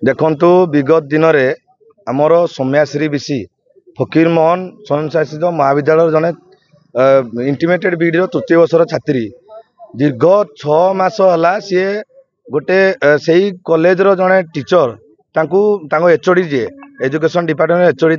देखु विगत दिन में आमर सौम्याश्री विशी फकीर मोहन स्वयंशासित महाविद्यालय जड़े इंटीमेटेड बीडी तृतीय वर्षर छात्री दीर्घ 6 मास है सी गोटे से कॉलेज जड़े टीचर एचओडी जी एजुकेशन डिपार्टमेंट एचओडी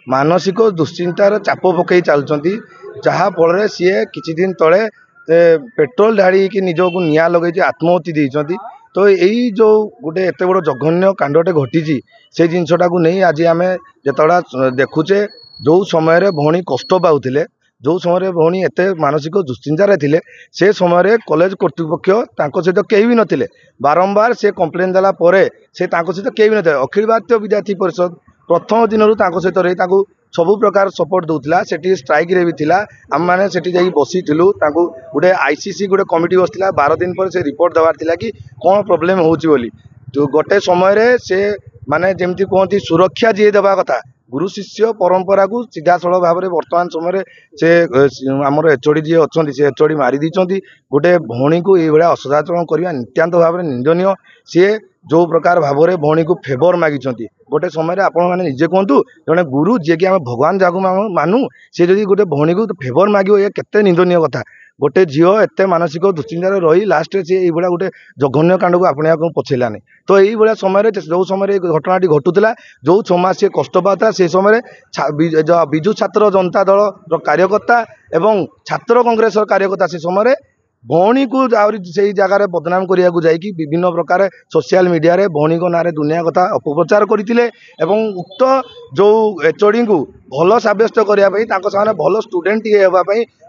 मानसिक दुश्चिंतार चाप पकई चलती जहाँफल सी किछि दिन तले पेट्रोल ढाड़ी निजक निआ लगे आत्महत्या देती। तो यही जो गोटे एत बड़ जघन्य कांडटे घटी से जिनटा को नहीं आज आम जो देखुचे जो समय भौणी कष्ट पाते जो समय भौणी एत मानसिक दुश्चिंतार थे से समय कॉलेज कर्तृपक्ष सहित कहीं भी नथिले बारंबार से कंप्लेन देला से सहित कहीं भी नथिले अखिल भारतीय विद्यार्थी परिषद प्रथम दिन सहित रही सबु प्रकार सपोर्ट दूसरा से स्ट्राइक रे भी थिला आम मैंने से बसी गोटे आईसीसी गोटे कमिटी बसला 12 दिन पर से रिपोर्ट देवार थिला कि कौन प्रोब्लेम होची बोली। तो गोटे समय से माने जेमती कहती सुरक्षा जी देवा कथा गुरु शिष्य परंपरा को सीधा सड़क भाव में वर्तमान समय से आमर एचओडी जी अच्छा से एचओडी मारी दी गोटे भौणी को ये असदाचरण करने नित्यांत भाव में निंदनीय सी जो प्रकार भाव में भौणी को फेवर मागिंट गोटे समय आपण मैंने निजे कहतु जड़े गुरु जी कि आम भगवान जहाँ मानू सी जब गोटे भौणी को फेवर माग ये केते निंदनीय कथा गोटे झील एत मानसिक दुश्चिंतार रही लास्ट सी ये गोटे जघन्य कांड को आपणे पछेलानी। तो यही समय जो समय घटना घटुला जो 6 मास सी कष्ट पाता से समय विजु छात्र जनता दल कार्यकर्ता एवं छात्र कांग्रेस कार्यकर्ता से समय भौणी को से जगार बदनाम करने को जाकि विभिन्न प्रकार सोशल मीडिया रे भौणी को ना दुनिया कथा अपप्रचार करते उक्त जो एचओडी को भल सब्यस्त करने भल स्टूडेंट ये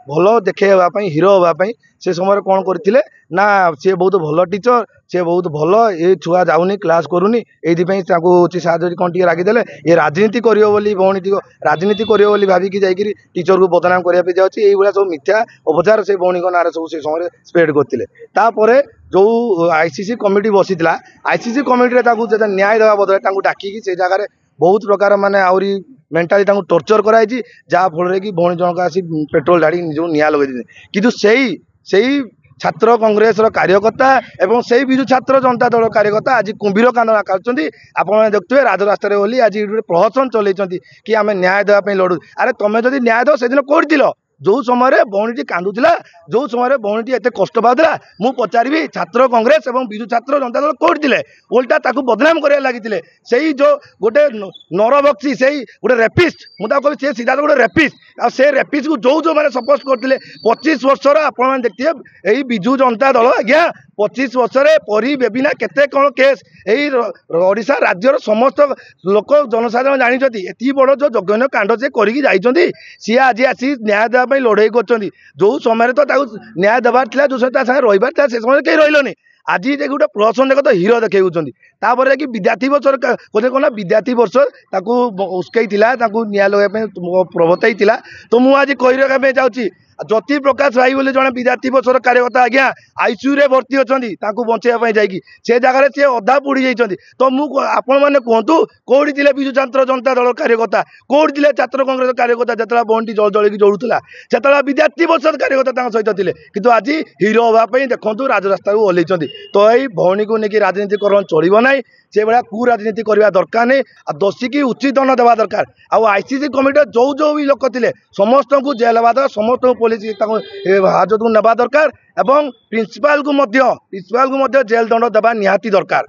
भल देखेवाई हिरो हाँपाई से समय कौन करते ना सी बहुत भल टीचर सी बहुत भल ये छुआ जाऊनी क्लास करूनी ये साहय कौन टी रागिदे ये राजनीति करी भौणी राजनीति करी भाविकी जाकि टीचर को बदनाम करने जाऊँगी ये सब मिथ्या उपचार से भौणी ना सब से समय स्प्रेड करते जो आईसीसी कमिटी बसी आईसीसी कमिटी न्याय देवा बदले डाकिकी से जगह बहुत प्रकार माने आउरी मेंटाली टर्चर कराई जहाँफल कि भौणी जनक आसी पेट्रोल ढाड़ी निज निआ लगे किंतु सही छात्र कांग्रेस कार्यकर्ता एवं से विजु छात्र जनता दल कार्यकर्ता आज कुंभीर कांड कर आप देखते राजरास्त बोली आज प्रहसन चलती कि आम न्याय देवाई लड़ू। अरे तुम जब न्याय दो से दिन कौटी जो समय भौणी कांदुला जो समय भौणी एत कष्ट पाला मु पचारि छात्र कांग्रेस और विजु छात्र जनता दल कौटी थे उल्टा बदनाम कर लगी से जो गोटे नरभक्षी से गोटे रेपिस्ट मुझे कह सीधा गोटे रेपिस्ट आ से रेपिस्ट को जो मैंने सपोज करते 25 वर्षर आप देखिए यही विजु जनता दल आज्ञा 25 वर्ष परी बेबिना केते कौन केस यही ओडिशा राज्यर समस्त लोक जनसाधारण जानते एति बड़ जो जघन्य कांड से करके सी आज आसी न्याय देवाई लड़ाई कर जो समय तो न्याय देवार था जो समय रही से समय कहीं रही आज गोटे प्रहसन देख तो हिरो देखते कि विद्यार्थी वर्ष कौन विद्यार्थी वर्ष उस्कई निया लगे प्रवर्तई तो मुझे कही रखा चाहूँगी ज्योति प्रकाश भाई बोले जड़े विद्यार्थी वर्षर कार्यकर्ता आज्ञा आईसीयू रे भर्ती अच्छा बचाई जाकि से जगह सी अधा बुड़ी जाती। तो मुझे कहतु कौटी थे विजु छात्र जनता दल कार्यकर्ता कौटी थे छात्र कांग्रेस कार्यकर्ता जो बंटी जल जल जलूला से विद्यार्थी वर्षर कार्यकर्ता सहित थे कि आज हिरो हाँपाई देखूँ राजरास्ता को ओल्लैंट। तो यही भौणी को लेकिन राजनीतिकरण चलो ना से भाया कुराजनीति करवा दरकार नहीं दोषी की उचित दंड देवा दरकार। आईसीसी कमिटी जो भी लोक थे समस्त को जेल हवा दरकार समस्त पुलिस हाजत को नेबा दरकार एवं प्रिंसिपाल को जेल दंड देवा निहाती दरकार।